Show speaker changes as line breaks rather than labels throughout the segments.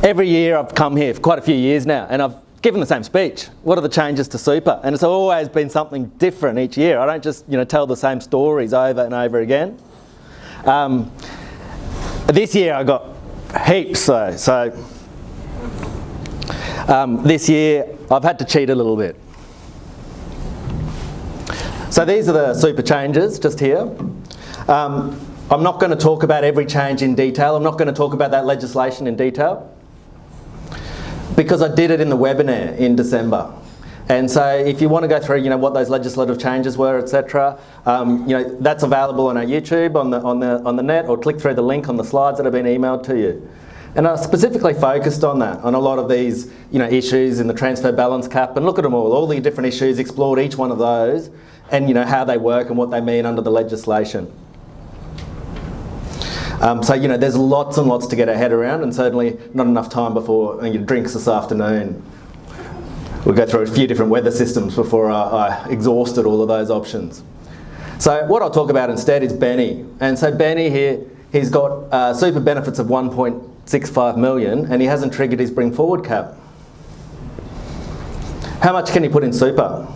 Every year I've come here for quite a few years now, and I've given the same speech. What are the changes to super? And it's always been something different each year. I don't just tell the same stories over and over again. This year I got heaps though. So this year I've had to cheat a little bit. So these are the super changes just here. I'm not going to talk about every change in detail. I'm not going to talk about that legislation in detail because I did it in the webinar in December. And so if you want to go through what those legislative changes were, etc., that's available on our YouTube, on the net, or click through the link on the slides that have been emailed to you. And I specifically focused on that, on a lot of these issues in the transfer balance cap, and look at them all the different issues, explored each one of those, and how they work and what they mean under the legislation. So there's lots and lots to get our head around, and certainly not enough time before your drinks this afternoon. We'll go through a few different weather systems before I exhausted all of those options. So what I'll talk about instead is Benny. And so Benny here, he's got super benefits of 1.65 million, and he hasn't triggered his bring forward cap. How much can he put in super?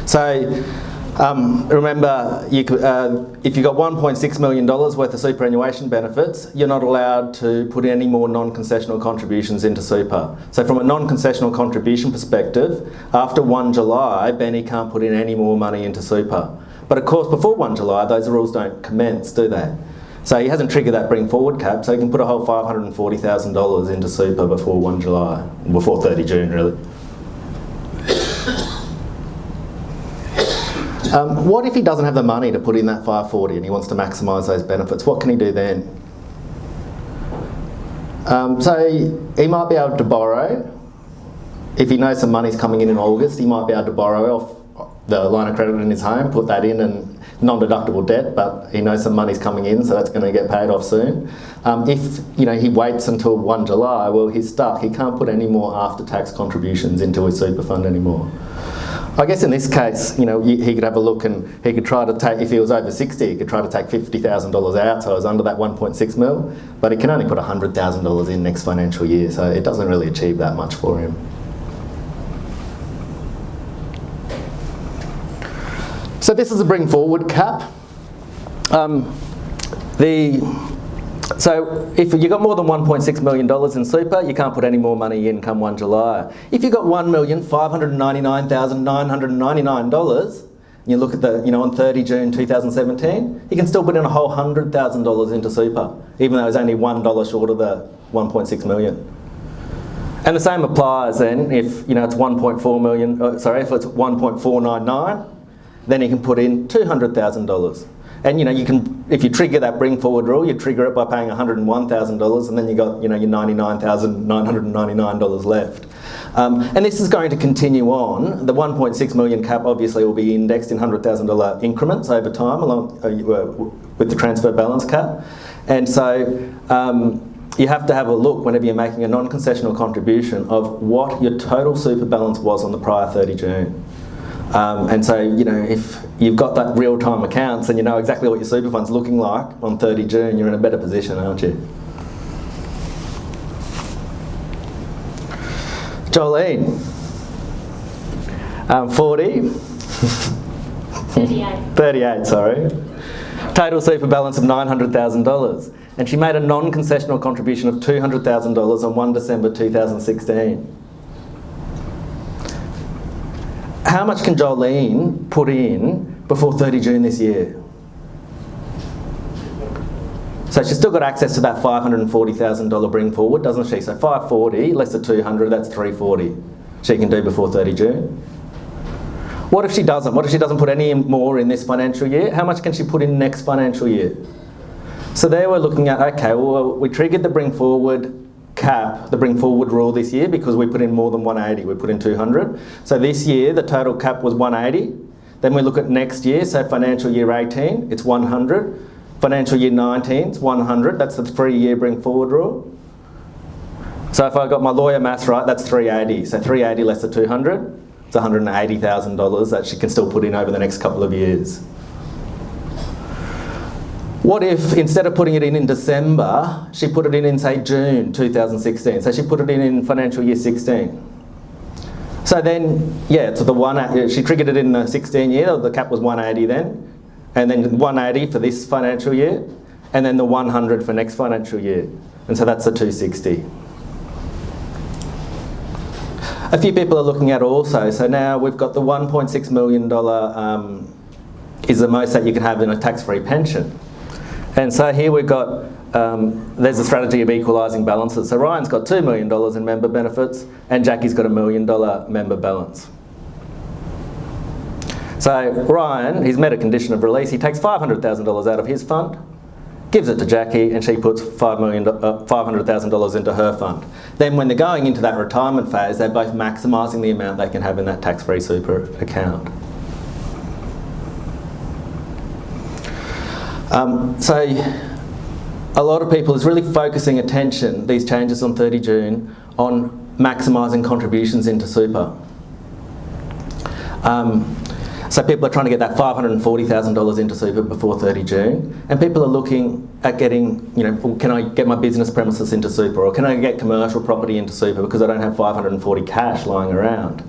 So remember, you could, if you've got $1.6 million worth of superannuation benefits, you're not allowed to put any more non-concessional contributions into super. So from a non-concessional contribution perspective, after 1 July, Benny can't put in any more money into super. But of course, before 1 July, those rules don't commence, do they? So he hasn't triggered that bring forward cap, so he can put a whole $540,000 into super before 1 July, before 30 June really. What if he doesn't have the money to put in that 540 and he wants to maximise those benefits? What can he do then? So he might be able to borrow. If he knows some money's coming in August, he might be able to borrow off the line of credit in his home, put that in and non-deductible debt, but he knows some money's coming in, so that's going to get paid off soon. If he waits until 1 July, well, he's stuck. He can't put any more after-tax contributions into his super fund anymore. I guess in this case, he could have a look and he could try to take, if he was over 60, he could try to take $50,000 out, so it was under that 1.6 mil, but he can only put $100,000 in next financial year, so it doesn't really achieve that much for him. So this is a bring forward cap. So if you've got more than $1.6 million in super, you can't put any more money in come 1 July. If you've got $1,599,999, you look at the, on 30 June 2017, you can still put in a whole $100,000 into super, even though it's only $1 short of the 1.6 million. And the same applies then if it's 1.4 million, if it's 1.499, then you can put in $200,000. And you can, if you trigger that bring forward rule, you trigger it by paying $101,000, and then you got your $99,999 left. And this is going to continue on. The 1.6 million cap obviously will be indexed in $100,000 increments over time, along with the transfer balance cap. And so you have to have a look whenever you're making a non-concessional contribution of what your total super balance was on the prior 30 June. And so, if you've got that real-time accounts and you know exactly what your super fund's looking like on 30 June, you're in a better position, aren't you? Jolene. 40.
38.
38, sorry. Total super balance of $900,000. And she made a non-concessional contribution of $200,000 on 1 December 2016. How much can Jolene put in before 30 June this year? So she's still got access to that $540,000 bring forward, doesn't she? So 540 less than 200, that's 340 she can do before 30 June. What if she doesn't? What if she doesn't put any more in this financial year? How much can she put in next financial year? So there we're looking at, okay, well, we triggered the bring forward cap, the bring forward rule this year because we put in more than 180, we put in 200. So this year the total cap was 180. Then we look at next year, so financial year 18, it's 100. Financial year 19, it's 100. That's the 3-year bring forward rule. So if I got my lawyer maths right, that's 380. So 380 less than 200, it's $180,000 that she can still put in over the next couple of years. What if, instead of putting it in December, she put it in say, June 2016? So she put it in financial year 16. So then, yeah, so she triggered it in the 16 year, the cap was 180 then, and then 180 for this financial year, and then the 100 for next financial year. And so that's the 260. A few people are looking at also, so now we've got the $1.6 million is the most that you can have in a tax-free pension. And so here we've got, there's a strategy of equalising balances. So Ryan's got $2 million in member benefits and Jackie's got $1 million member balance. So Ryan, he's met a condition of release. He takes $500,000 out of his fund, gives it to Jackie, and she puts $500,000 into her fund. Then when they're going into that retirement phase, they're both maximising the amount they can have in that tax-free super account. So a lot of people is really focusing attention, these changes on 30 June, on maximising contributions into super. So people are trying to get that $540,000 into super before 30 June, and people are looking at getting, can I get my business premises into super, or can I get commercial property into super because I don't have 540 cash lying around.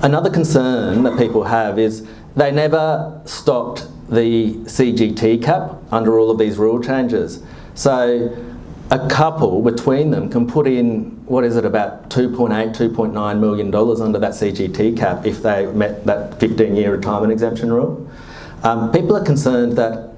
Another concern that people have is they never stopped the CGT cap under all of these rule changes. So a couple between them can put in, about $2.8, $2.9 million under that CGT cap if they met that 15-year retirement exemption rule. People are concerned that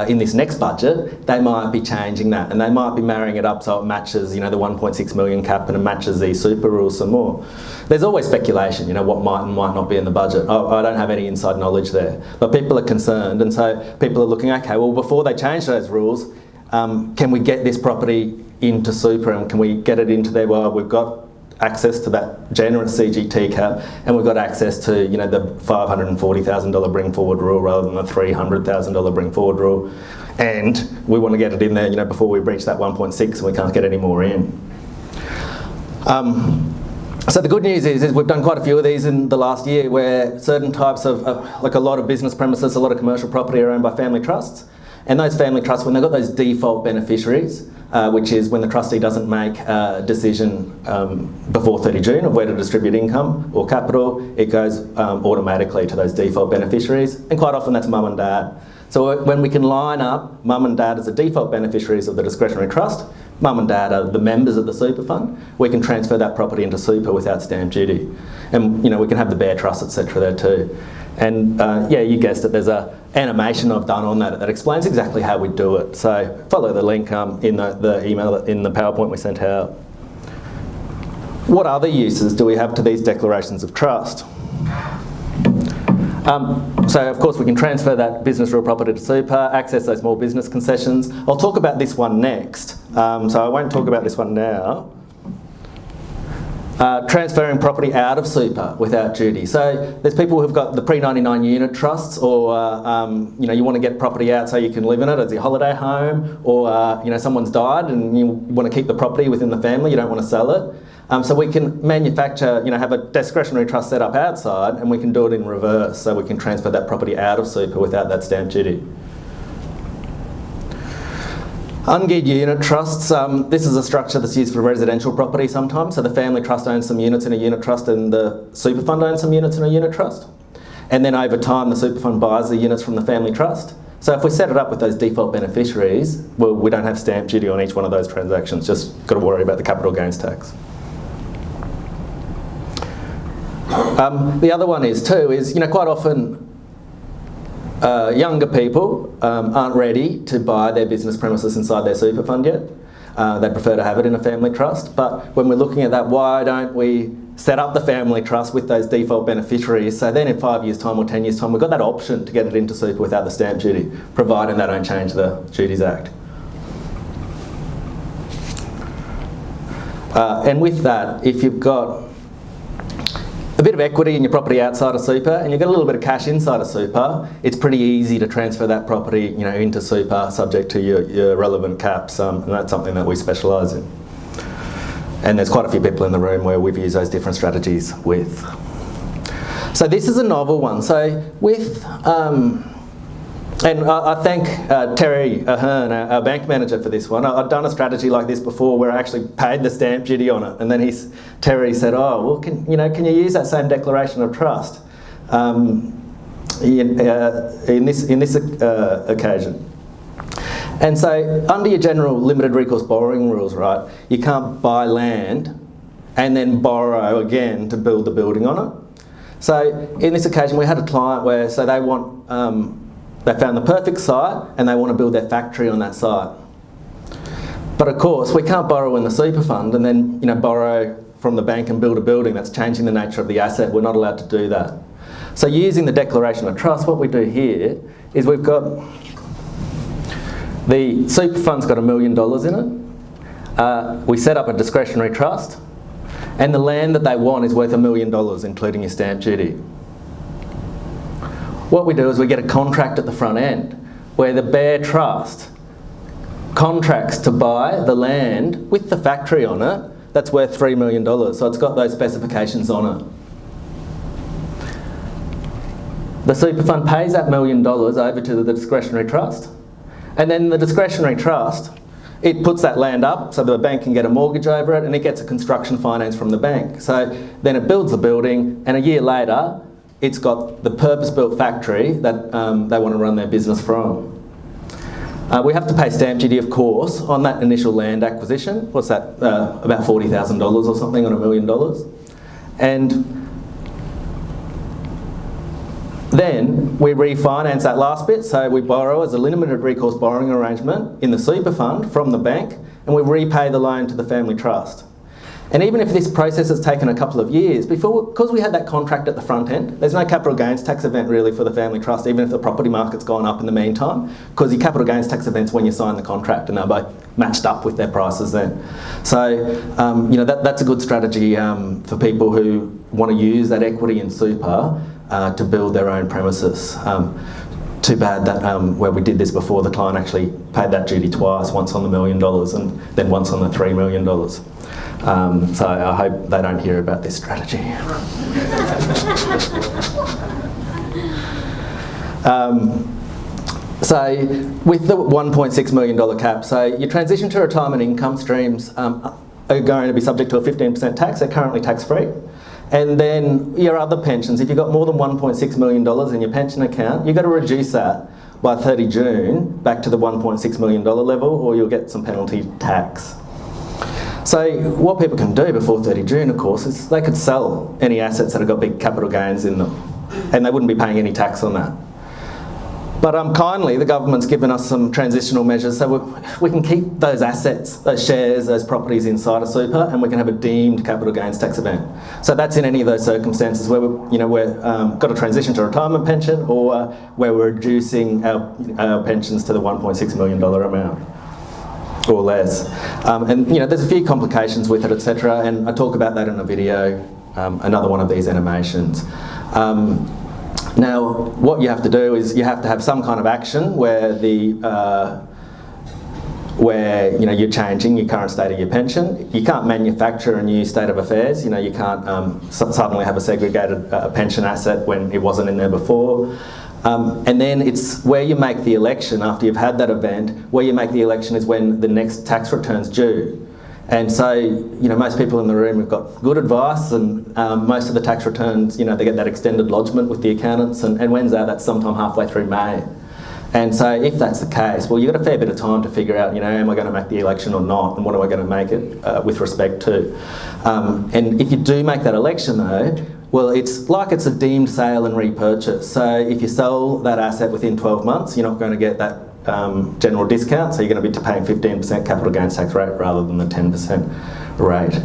in this next budget, they might be changing that and they might be marrying it up so it matches, the 1.6 million cap and it matches the super rules some more. There's always speculation, what might and might not be in the budget. I don't have any inside knowledge there, but people are concerned, and so people are looking, okay, well, before they change those rules, can we get this property into super and can we get it into there? Well, we've got access to that generous CGT cap and we've got access to the $540,000 bring forward rule rather than the $300,000 bring forward rule, and we want to get it in there before we reach that 1.6 and we can't get any more in. So the good news is we've done quite a few of these in the last year where certain types of, like a lot of business premises, a lot of commercial property are owned by family trusts. And those family trusts, when they've got those default beneficiaries, which is when the trustee doesn't make a decision before 30 June of where to distribute income or capital, it goes automatically to those default beneficiaries, and quite often that's mum and dad. So when we can line up mum and dad as the default beneficiaries of the discretionary trust, mum and dad are the members of the super fund, we can transfer that property into super without stamp duty. And we can have the bare trust, etc. there too. And yeah, you guessed it, there's a animation I've done on that explains exactly how we do it. So follow the link in the email, in the PowerPoint we sent out. What other uses do we have to these declarations of trust? So of course we can transfer that business real property to super, access those small business concessions. I'll talk about this one next, so I won't talk about this one now. Transferring property out of super without duty. So there's people who've got the pre-99 unit trusts, or you want to get property out so you can live in it as your holiday home, or someone's died and you want to keep the property within the family, you don't want to sell it. So we can manufacture, have a discretionary trust set up outside, and we can do it in reverse, so we can transfer that property out of super without that stamp duty. Ungeared unit trusts, this is a structure that's used for residential property sometimes. So the family trust owns some units in a unit trust and the super fund owns some units in a unit trust. And then over time the super fund buys the units from the family trust. So if we set it up with those default beneficiaries, well, we don't have stamp duty on each one of those transactions, just got to worry about the capital gains tax. The other one is quite often younger people aren't ready to buy their business premises inside their super fund yet. They prefer to have it in a family trust. But when we're looking at that, why don't we set up the family trust with those default beneficiaries? So then in 5 years' time or 10 years' time, we've got that option to get it into super without the stamp duty, providing they don't change the Duties Act. And with that, if you've got a bit of equity in your property outside of super and you've got a little bit of cash inside of super, it's pretty easy to transfer that property into super subject to your relevant caps, and that's something that we specialise in. And there's quite a few people in the room where we've used those different strategies with. So this is a novel one. So with And I thank Terry Ahern, our bank manager, for this one. I'd done a strategy like this before where I actually paid the stamp duty on it, and then Terry said, "Oh, well, can you use that same declaration of trust in this occasion?" And so, under your general limited recourse borrowing rules, right, you can't buy land and then borrow again to build the building on it. So, in this occasion, we had a client where they found the perfect site and they want to build their factory on that site. But of course, we can't borrow in the super fund and then borrow from the bank and build a building. That's changing the nature of the asset. We're not allowed to do that. So using the declaration of trust, what we do here is we've got the super fund's got $1 million in it. We set up a discretionary trust, and the land that they want is worth $1 million, including your stamp duty. What we do is we get a contract at the front end where the bare trust contracts to buy the land with the factory on it that's worth $3 million. So it's got those specifications on it. The super fund pays that $1 million over to the discretionary trust, and then the discretionary trust, it puts that land up so the bank can get a mortgage over it, and it gets a construction finance from the bank. So then it builds the building, and a year later it's got the purpose-built factory that they want to run their business from. We have to pay stamp duty, of course, on that initial land acquisition. What's that? About $40,000 or something on $1 million. And then we refinance that last bit, so we borrow as a limited recourse borrowing arrangement in the super fund from the bank, and we repay the loan to the family trust. And even if this process has taken a couple of years, because we had that contract at the front end, there's no capital gains tax event really for the family trust, even if the property market's gone up in the meantime, because your capital gains tax event's when you sign the contract and they're both matched up with their prices then. So, that's a good strategy for people who want to use that equity in super to build their own premises. Too bad that where we did this before, the client actually paid that duty twice, once on the $1 million and then once on the $3 million. So I hope they don't hear about this strategy. So with the $1.6 million cap, so your transition to retirement income streams are going to be subject to a 15% tax. They're currently tax-free. And then your other pensions, if you've got more than $1.6 million in your pension account, you've got to reduce that by 30 June back to the $1.6 million level, or you'll get some penalty tax. So what people can do before 30 June, of course, is they could sell any assets that have got big capital gains in them, and they wouldn't be paying any tax on that. But kindly, the government's given us some transitional measures so we can keep those assets, those shares, those properties inside a super, and we can have a deemed capital gains tax event. So that's in any of those circumstances where we're got a transition to retirement pension, or where we're reducing our pensions to the $1.6 million amount or less. And there's a few complications with it, etc. And I talk about that in a video, another one of these animations. Now, what you have to do is you have to have some kind of action where you're changing your current state of your pension. You can't manufacture a new state of affairs. You can't suddenly have a segregated pension asset when it wasn't in there before. And then it's where you make the election after you've had that event. Where you make the election is when the next tax return's due. And so, most people in the room have got good advice, and most of the tax returns, they get that extended lodgement with the accountants, and when's that? That's sometime halfway through May. And so if that's the case, well, you've got a fair bit of time to figure out, am I going to make the election or not, and what am I going to make it with respect to? And if you do make that election though, well, it's like it's a deemed sale and repurchase. So if you sell that asset within 12 months, you're not going to get that general discount, so you're going to be paying 15% capital gains tax rate rather than the 10% rate.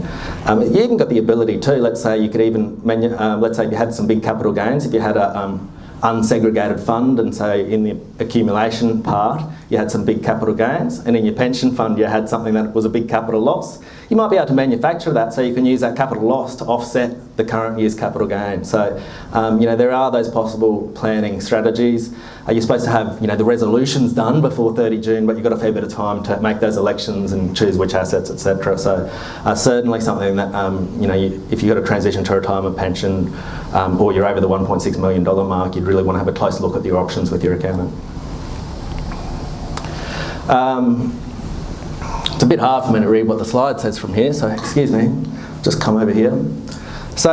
You even got the ability to, let's say you could even, let's say you had some big capital gains, if you had a unsegregated fund, and so in the accumulation part you had some big capital gains, and in your pension fund you had something that was a big capital loss, you might be able to manufacture that so you can use that capital loss to offset the current year's capital gain. So there are those possible planning strategies. You're supposed to have the resolutions done before 30 June, but you've got a fair bit of time to make those elections and choose which assets, etc. So certainly something that if you've got a transition to retirement pension, or you're over the $1.6 million mark, you'd really want to have a close look at your options with your accountant. It's a bit hard for me to read what the slide says from here, so excuse me, just come over here. So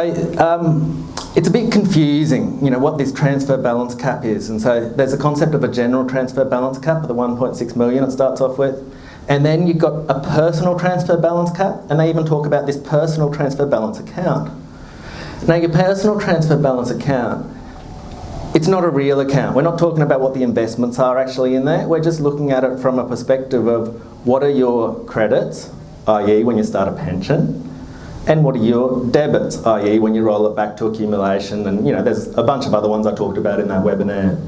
it's a bit confusing, what this transfer balance cap is. And so there's a concept of a general transfer balance cap of the 1.6 million it starts off with. And then you've got a personal transfer balance cap, and they even talk about this personal transfer balance account. Now your personal transfer balance account, it's not a real account. We're not talking about what the investments are actually in there. We're just looking at it from a perspective of what are your credits, i.e. when you start a pension, and what are your debits, i.e. when you roll it back to accumulation, and there's a bunch of other ones I talked about in that webinar.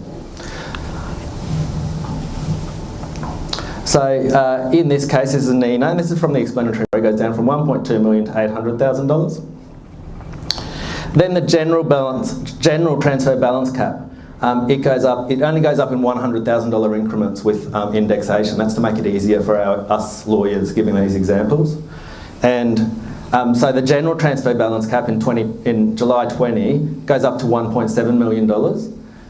So in this case, this is Nina, and this is from the explanatory where it goes down from 1.2 million to $800,000. Then the general transfer balance cap, it only goes up in $100,000 increments with indexation. That's to make it easier for us lawyers giving these examples. And so the general transfer balance cap in July 20 goes up to $1.7 million.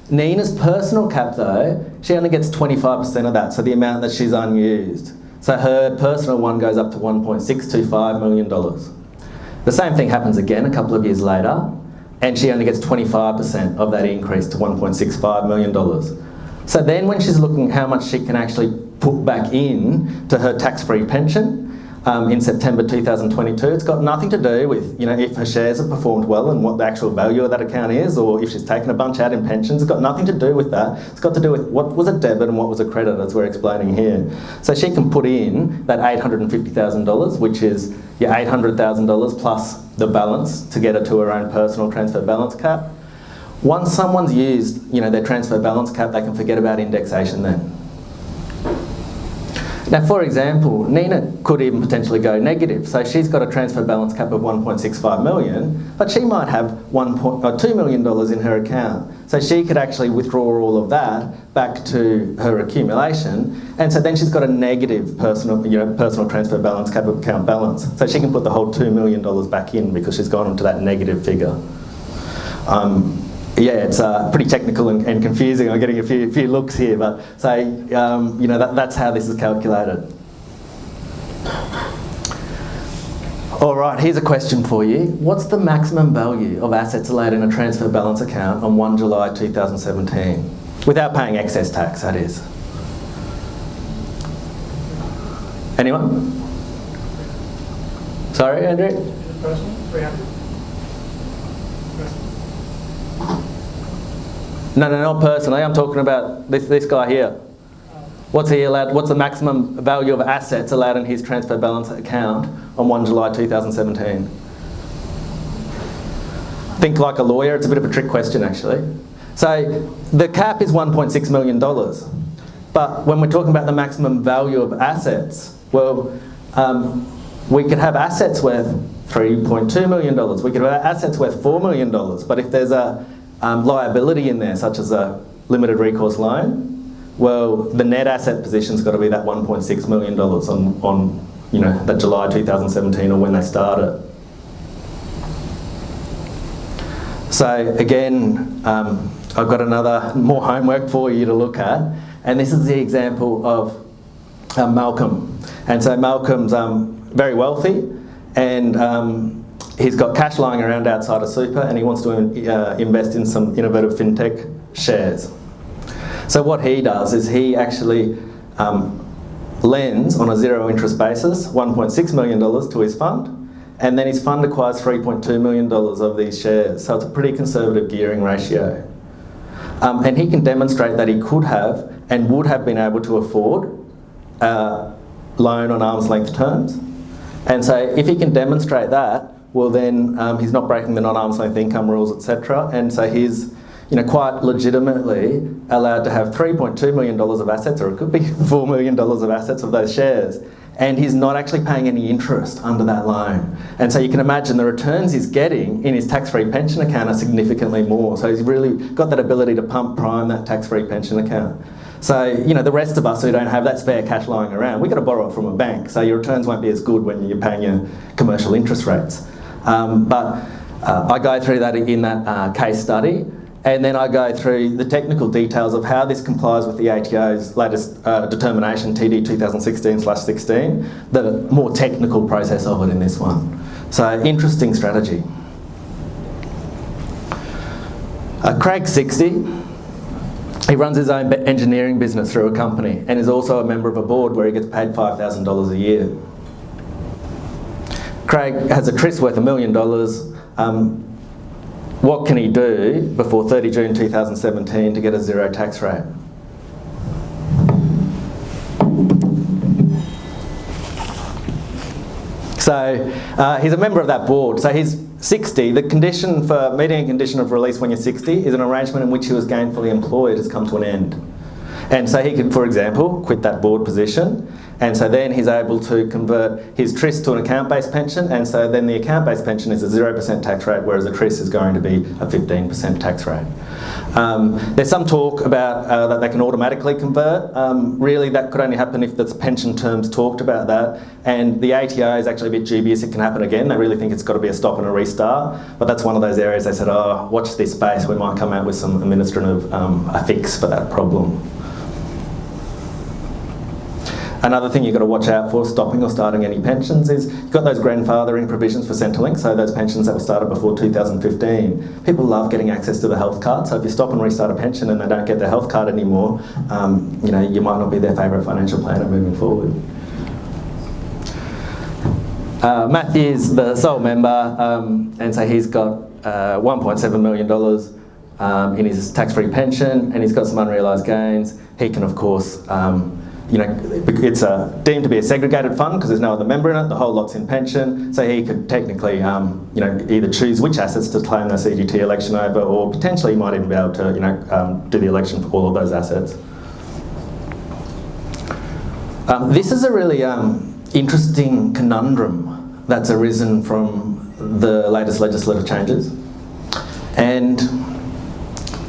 Nina's personal cap though, she only gets 25% of that, so the amount that she's unused. So her personal one goes up to $1.625 million. The same thing happens again a couple of years later, and she only gets 25% of that increase to $1.65 million. So then when she's looking how much she can actually put back in to her tax-free pension, in September 2022, it's got nothing to do with if her shares have performed well and what the actual value of that account is, or if she's taken a bunch out in pensions. It's got nothing to do with that. It's got to do with what was a debit and what was a credit, as we're explaining here. So she can put in that $850,000, which is your $800,000 plus the balance to get her to her own personal transfer balance cap. Once someone's used their transfer balance cap, they can forget about indexation then. Now, for example, Nina could even potentially go negative. So she's got a transfer balance cap of 1.65 million, but she might have $2 million in her account. So she could actually withdraw all of that back to her accumulation, and so then she's got a negative personal transfer balance cap account balance. So she can put the whole $2 million back in because she's gone into that negative figure. Yeah, it's pretty technical and confusing. I'm getting a few looks here, but that's how this is calculated. All right, here's a question for you. What's the maximum value of assets allowed in a transfer balance account on 1 July 2017? Without paying excess tax, that is. Anyone? Sorry, Andrew?
Personal, 300.
No, not personally. I'm talking about this guy here. What's he allowed? What's the maximum value of assets allowed in his transfer balance account on 1 July 2017? Think like a lawyer. It's a bit of a trick question, actually. So the cap is $1.6 million, but when we're talking about the maximum value of assets, well, we could have assets worth $3.2 million. We could have assets worth $4 million, but if there's a liability in there, such as a limited recourse loan, well, the net asset position's got to be that $1.6 million on that July 2017 or when they started. So again, I've got more homework for you to look at, and this is the example of Malcolm. And so Malcolm's very wealthy, and he's got cash lying around outside of super, and he wants to invest in some innovative fintech shares. So what he does is he actually lends on a zero interest basis $1.6 million to his fund, and then his fund acquires $3.2 million of these shares. So it's a pretty conservative gearing ratio. And he can demonstrate that he could have and would have been able to afford a loan on arm's length terms. And so if he can demonstrate that, well then he's not breaking the non-arm's length income rules, etc. And so he's quite legitimately allowed to have $3.2 million of assets, or it could be $4 million of assets of those shares. And he's not actually paying any interest under that loan. And so you can imagine the returns he's getting in his tax-free pension account are significantly more. So he's really got that ability to pump prime that tax-free pension account. So, the rest of us who don't have that spare cash lying around, we've got to borrow it from a bank. So your returns won't be as good when you're paying your commercial interest rates. But I go through that in that case study. And then I go through the technical details of how this complies with the ATO's latest determination, TD 2016/16, the more technical process of it in this one. So, interesting strategy. Craig's 60. He runs his own engineering business through a company and is also a member of a board where he gets paid $5,000 a year. Craig has a tris worth $1 million. What can he do before 30 June 2017 to get a zero tax rate? So he's a member of that board. So he's 60. The condition for meeting a condition of release when you're 60 is an arrangement in which he was gainfully employed has come to an end. And so he could, for example, quit that board position, and so then he's able to convert his tris to an account-based pension, and so then the account-based pension is a 0% tax rate, whereas a tris is going to be a 15% tax rate. There's some talk about that they can automatically convert. Really, that could only happen if the pension terms talked about that, and the ATO is actually a bit dubious it can happen again. They really think it's got to be a stop and a restart, but that's one of those areas they said, oh, watch this space, we might come out with some administrative a fix for that problem. Another thing you've got to watch out for stopping or starting any pensions is you've got those grandfathering provisions for Centrelink, so those pensions that were started before 2015. People love getting access to the health card, so if you stop and restart a pension and they don't get their health card anymore, you might not be their favourite financial planner moving forward. Merthyr's the sole member, and so he's got $1.7 million in his tax-free pension, and he's got some unrealised gains. He can, of course, it's deemed to be a segregated fund because there's no other member in it, the whole lot's in pension, so he could technically either choose which assets to claim the CGT election over, or potentially he might even be able to do the election for all of those assets. This is a really interesting conundrum that's arisen from the latest legislative changes, and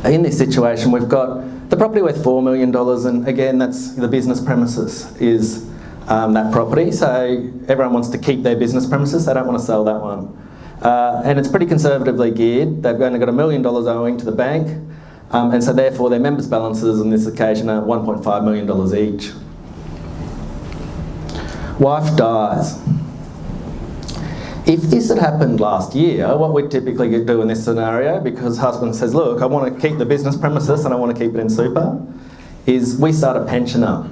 in this situation we've got the property worth $4 million, and again, that's the business premises is that property. So everyone wants to keep their business premises, they don't want to sell that one. And it's pretty conservatively geared. They've only got $1 million owing to the bank, and so therefore their members' balances on this occasion are $1.5 million each. Wife dies. If this had happened last year, what we'd typically do in this scenario, because husband says, look, I want to keep the business premises and I want to keep it in super, is we start a pension up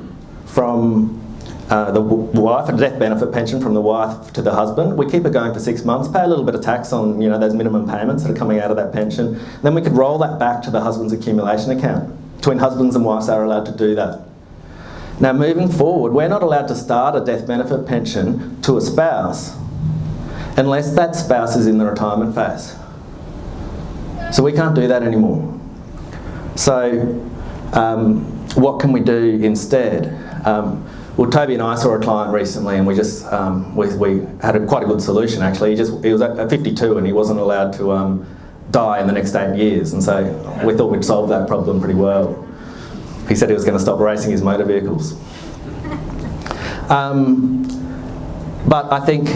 from the wife, a death benefit pension from the wife to the husband. We keep it going for 6 months, pay a little bit of tax on those minimum payments that are coming out of that pension. Then we could roll that back to the husband's accumulation account. Between husbands and wives are allowed to do that. Now moving forward, we're not allowed to start a death benefit pension to a spouse unless that spouse is in the retirement phase. So we can't do that anymore. So what can we do instead? Well, Toby and I saw a client recently, and we just we had quite a good solution actually. He was at 52 and he wasn't allowed to die in the next 8 years, and so we thought we'd solve that problem pretty well. He said he was going to stop racing his motor vehicles. But I think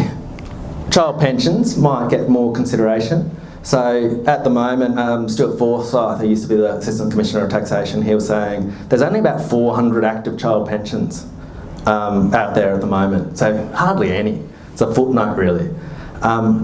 child pensions might get more consideration. So at the moment, Stuart Forsyth, who used to be the Assistant Commissioner of Taxation, he was saying there's only about 400 active child pensions out there at the moment. So hardly any. It's a footnote really.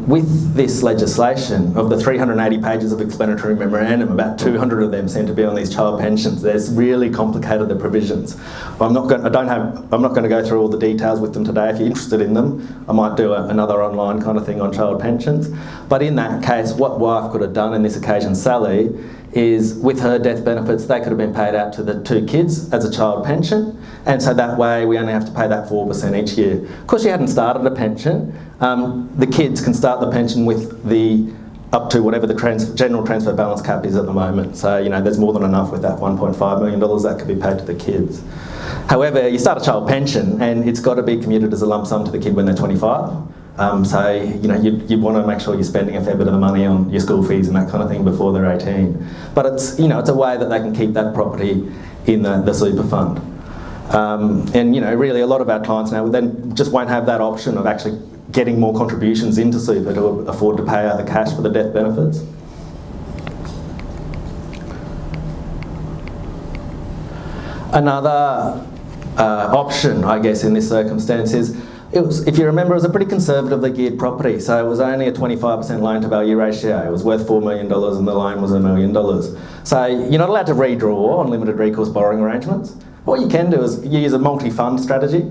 With this legislation, of the 380 pages of explanatory memorandum, about 200 of them seem to be on these child pensions. There's really complicated the provisions. I'm not going to go through all the details with them today. If you're interested in them, I might do another online kind of thing on child pensions. But in that case, what wife could have done in this occasion, Sally, is with her death benefits, they could have been paid out to the 2 kids as a child pension, and so that way we only have to pay that 4% each year. Of course, she hadn't started a pension. The kids can start the pension with the up to whatever the general transfer balance cap is at the moment. So, there's more than enough with that $1.5 million that could be paid to the kids. However, you start a child pension and it's got to be commuted as a lump sum to the kid when they're 25. So, you want to make sure you're spending a fair bit of the money on your school fees and that kind of thing before they're 18. But it's, it's a way that they can keep that property in the super fund. And, really a lot of our clients now then just won't have that option of actually getting more contributions into super to afford to pay out the cash for the death benefits. Another option, I guess, in this circumstance is, if you remember, it was a pretty conservatively geared property, so it was only a 25% loan to value ratio. It was worth $4 million and the loan was $1 million. So you're not allowed to redraw on limited recourse borrowing arrangements. What you can do is you use a multi-fund strategy,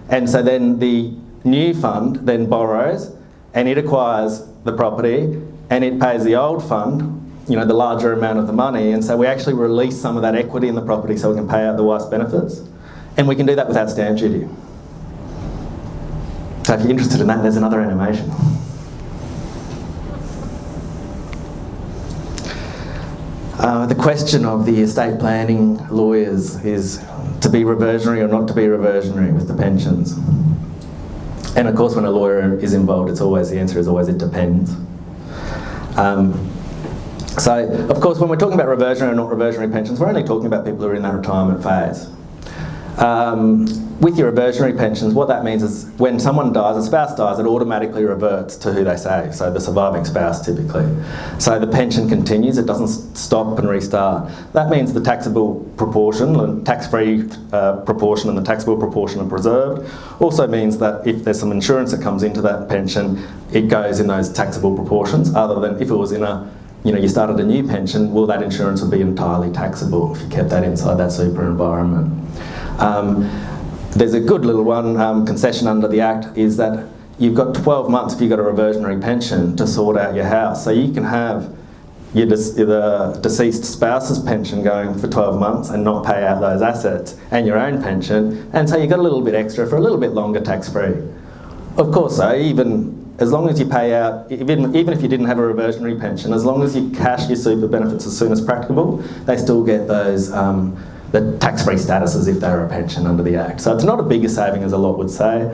and so then the new fund then borrows and it acquires the property and it pays the old fund, the larger amount of the money, and so we actually release some of that equity in the property so we can pay out the wife's benefits. And we can do that without stamp duty. So if you're interested in that, there's another animation. The question of the estate planning lawyers is to be reversionary or not to be reversionary with the pensions. And of course, when a lawyer is involved, the answer is always it depends. So, of course, when we're talking about reversionary or not reversionary pensions, we're only talking about people who are in that retirement phase. With your reversionary pensions, what that means is when someone dies, a spouse dies, it automatically reverts to who they say, so the surviving spouse typically. So the pension continues, it doesn't stop and restart. That means the taxable proportion, the tax-free proportion and the taxable proportion are preserved. Also means that if there's some insurance that comes into that pension, it goes in those taxable proportions, other than if it was in a, you started a new pension, well, that insurance would be entirely taxable if you kept that inside that super environment. There's a good little one, concession under the Act, is that you've got 12 months if you've got a reversionary pension to sort out your house. So you can have the deceased spouse's pension going for 12 months and not pay out those assets, and your own pension, and so you've got a little bit extra for a little bit longer tax-free. Of course, though, even as long as you pay out, even if you didn't have a reversionary pension, as long as you cash your super benefits as soon as practicable, they still get those the tax-free status as if they were a pension under the Act. So it's not a bigger saving as a lot would say.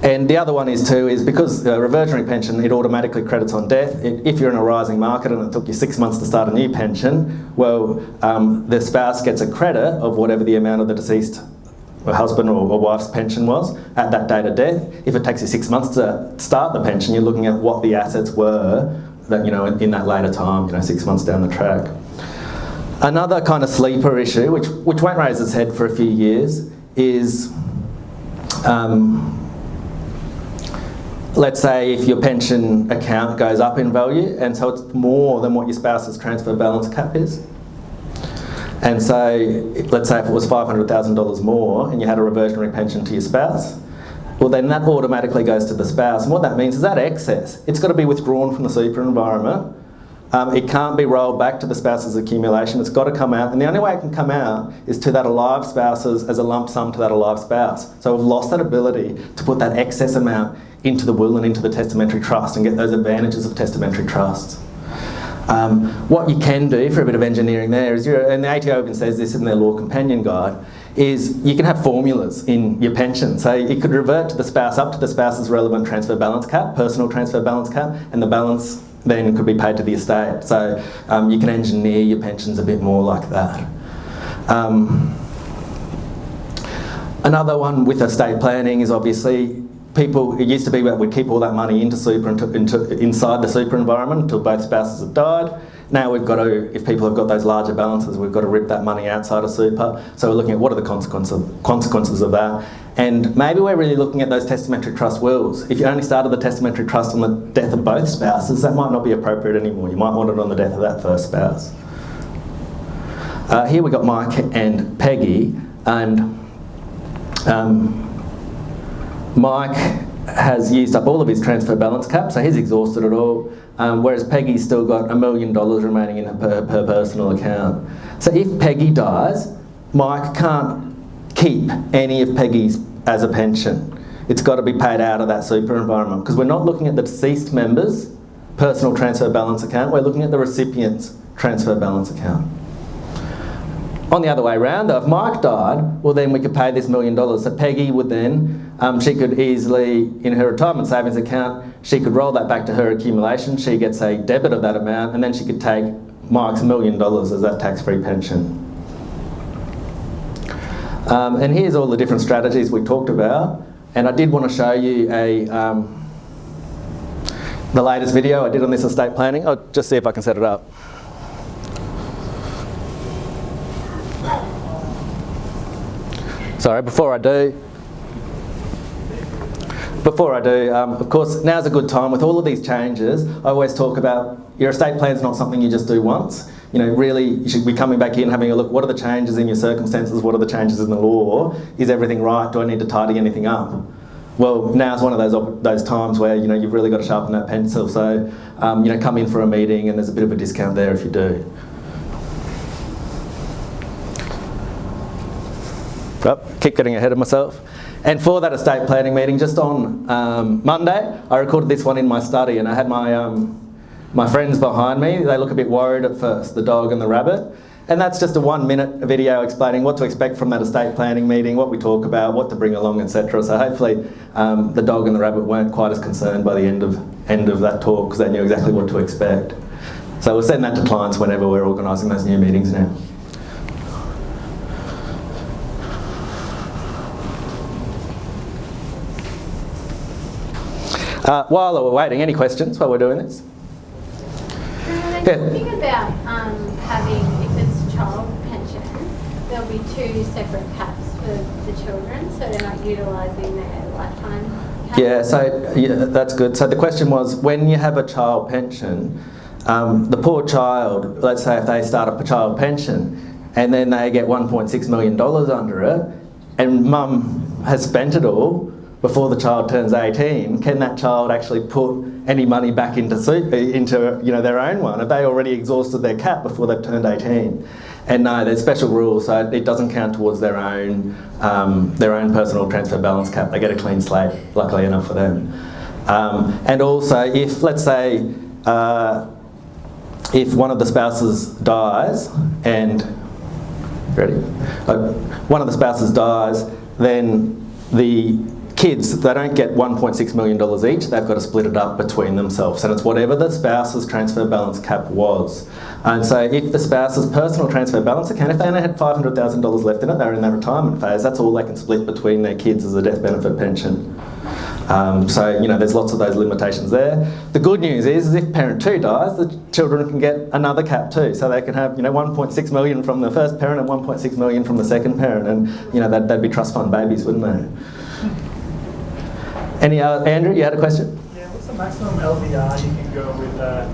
And the other one is because a reversionary pension, it automatically credits on death. If you're in a rising market and it took you 6 months to start a new pension, well, the spouse gets a credit of whatever the amount of the deceased husband or wife's pension was at that date of death. If it takes you 6 months to start the pension, you're looking at what the assets were that, in that later time, 6 months down the track. Another kind of sleeper issue, which won't raise its head for a few years, is let's say if your pension account goes up in value, and so it's more than what your spouse's transfer balance cap is. And so, let's say if it was $500,000 more and you had a reversionary pension to your spouse, well then that automatically goes to the spouse. And what that means is that excess, it's got to be withdrawn from the super environment. It can't be rolled back to the spouse's accumulation, it's got to come out, and the only way it can come out is to that alive spouse as a lump sum to that alive spouse. So we've lost that ability to put that excess amount into the will and into the testamentary trust and get those advantages of testamentary trusts. What you can do for a bit of engineering there is, and the ATO even says this in their Law Companion Guide, is you can have formulas in your pension. So it could revert to the spouse up to the spouse's relevant transfer balance cap, personal transfer balance cap, and the balance then could be paid to the estate. So you can engineer your pensions a bit more like that. Another one with estate planning is obviously it used to be that we'd keep all that money into super, inside the super environment until both spouses have died. Now we've got to, if people have got those larger balances, we've got to rip that money outside of super. So we're looking at what are the consequences of that. And maybe we're really looking at those testamentary trust wills. If you only started the testamentary trust on the death of both spouses, that might not be appropriate anymore. You might want it on the death of that first spouse. Here we've got Mike and Peggy, and Mike has used up all of his transfer balance cap, so he's exhausted it all, whereas Peggy's still got $1 million remaining in her personal account. So if Peggy dies, Mike can't keep any of Peggy's as a pension. It's got to be paid out of that super environment, because we're not looking at the deceased member's personal transfer balance account, we're looking at the recipient's transfer balance account. On the other way around, though, if Mike died, well then we could pay this $1 million. So Peggy would then, she could easily, in her retirement savings account, she could roll that back to her accumulation, she gets a debit of that amount, and then she could take Mike's $1 million as that tax-free pension. And here's all the different strategies we talked about, and I did want to show you the latest video I did on this estate planning. I'll just see if I can set it up. Sorry, before I do, of course, now's a good time. With all of these changes, I always talk about your estate plan is not something you just do once. You know, really, you should be coming back in, having a look, what are the changes in your circumstances, what are the changes in the law, is everything right, do I need to tidy anything up? Well, now's one of those times where, you know, you've really got to sharpen that pencil, so, you know, come in for a meeting and there's a bit of a discount there if you do. Oh, keep getting ahead of myself. And for that estate planning meeting, just on Monday, I recorded this one in my study, and I had my friends behind me. They look a bit worried at first, the dog and the rabbit. And that's just a 1-minute video explaining what to expect from that estate planning meeting, what we talk about, what to bring along, etc. So hopefully the dog and the rabbit weren't quite as concerned by the end of that talk, because they knew exactly what to expect. So we'll send that to clients whenever we're organising those new meetings now. While we're waiting, any questions while we're doing this?
Talking about having, if it's child pension, there'll be 2 separate caps for the children, so they're not utilising their lifetime cap.
Yeah, that's good. So the question was, when you have a child pension, the poor child, let's say if they start up a child pension and then they get $1.6 million under it, and mum has spent it all before the child turns 18, can that child actually put any money back into you know, their own one? Have they already exhausted their cap before they've turned 18? And no, there's special rules, so it doesn't count towards their own personal transfer balance cap. They get a clean slate, luckily enough for them. And also, if, let's say, if one of the spouses dies, and, ready? One of the spouses dies, then the kids, they don't get $1.6 million each, they've got to split it up between themselves, and it's whatever the spouse's transfer balance cap was. And so if the spouse's personal transfer balance account, if they only had $500,000 left in it, they're in their retirement phase, that's all they can split between their kids as a death benefit pension. So, you know, there's lots of those limitations there. The good news is if parent 2 dies, the children can get another cap too. So they can have, you know, 1.6 million from the first parent and 1.6 million from the second parent, and, you know, they'd be trust fund babies, wouldn't they? Andrew, you had a question?
Yeah, what's the maximum LVR you can go with a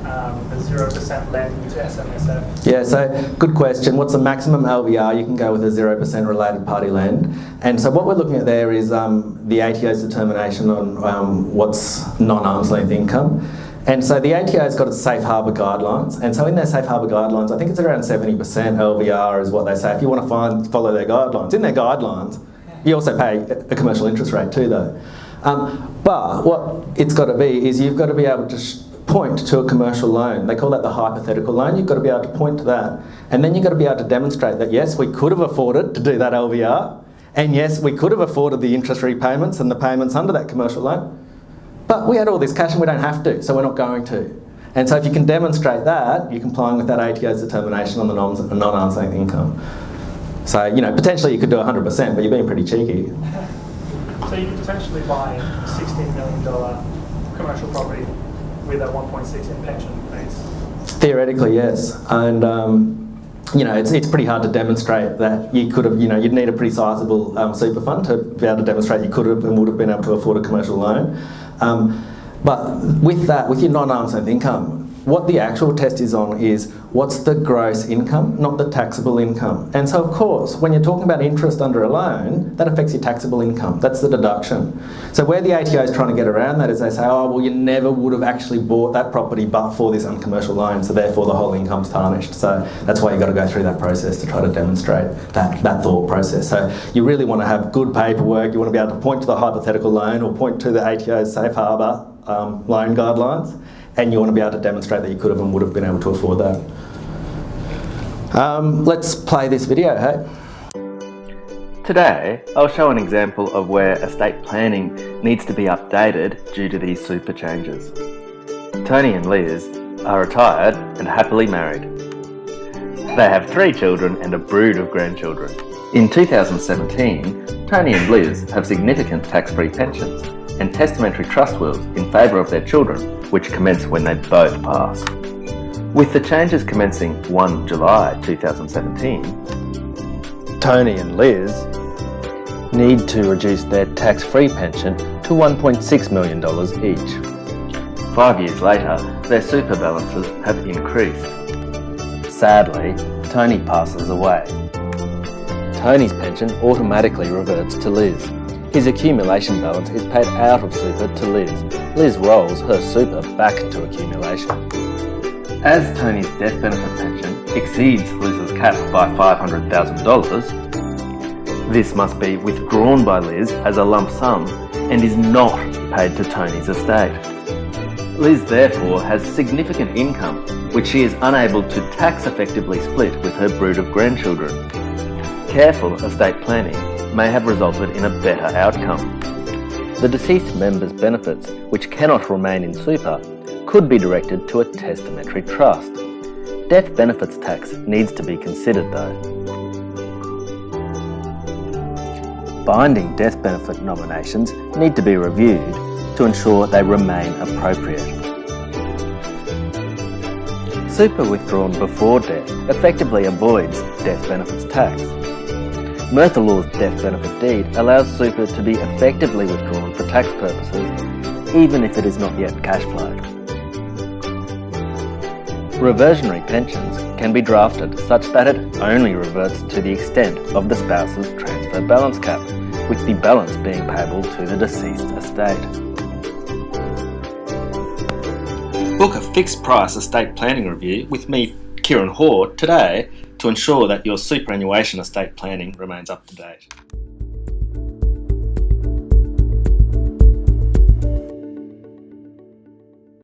0% lend to SMSF?
Yeah, so good question. What's the maximum LVR you can go with a 0% related party lend? And so what we're looking at there is the ATO's determination on what's non-arm's length income. And so the ATO's got its safe harbour guidelines, and so in their safe harbour guidelines, I think it's around 70% LVR is what they say. If you want to follow their guidelines, in their guidelines, you also pay a commercial interest rate too, though. But what it's got to be is you've got to be able to point to a commercial loan. They call that the hypothetical loan. You've got to be able to point to that. And then you've got to be able to demonstrate that, yes, we could have afforded to do that LVR. And yes, we could have afforded the interest repayments and the payments under that commercial loan. But we had all this cash and we don't have to, so we're not going to. And so if you can demonstrate that, you're complying with that ATO's determination on the non-arm's length income. So, you know, potentially you could do 100%, but you're being pretty cheeky.
So you could potentially buy a $16 million commercial property with a 1.6 in pension base?
Theoretically, yes. And, you know, it's pretty hard to demonstrate that you could have, you know, you'd need a pretty sizable super fund to be able to demonstrate you could have and would have been able to afford a commercial loan. But with that, with your non-arm's length income, what the actual test is on is what's the gross income, not the taxable income. And so, of course, when you're talking about interest under a loan, that affects your taxable income. That's the deduction. So where the ATO is trying to get around that is they say, oh, well, you never would have actually bought that property but for this uncommercial loan, so therefore the whole income's tarnished. So that's why you've got to go through that process to try to demonstrate that thought process. So you really want to have good paperwork. You want to be able to point to the hypothetical loan or point to the ATO's safe harbour loan guidelines. And you want to be able to demonstrate that you could have and would have been able to afford that. Let's play this video, hey?
Today, I'll show an example of where estate planning needs to be updated due to these super changes. Tony and Liz are retired and happily married. They have 3 children and a brood of grandchildren. In 2017, Tony and Liz have significant tax-free pensions and testamentary trust wills in favour of their children, which commence when they both pass. With the changes commencing 1 July 2017, Tony and Liz need to reduce their tax-free pension to $1.6 million each. 5 years later, their super balances have increased. Sadly, Tony passes away. Tony's pension automatically reverts to Liz. His accumulation balance is paid out of super to Liz. Liz rolls her super back to accumulation. As Tony's death benefit pension exceeds Liz's cap by $500,000, this must be withdrawn by Liz as a lump sum and is not paid to Tony's estate. Liz therefore has significant income which she is unable to tax effectively split with her brood of grandchildren. Careful estate planning may have resulted in a better outcome. The deceased member's benefits, which cannot remain in super, could be directed to a testamentary trust. Death benefits tax needs to be considered though. Binding death benefit nominations need to be reviewed to ensure they remain appropriate. Super withdrawn before death effectively avoids death benefits tax. Merthyr law's death benefit deed allows super to be effectively withdrawn for tax purposes, even if it is not yet cash flowed. Reversionary pensions can be drafted such that it only reverts to the extent of the spouse's transfer balance cap, with the balance being payable to the deceased estate. Book a fixed price estate planning review with me, Kieran Hoare, today to ensure that your superannuation estate planning remains up to date.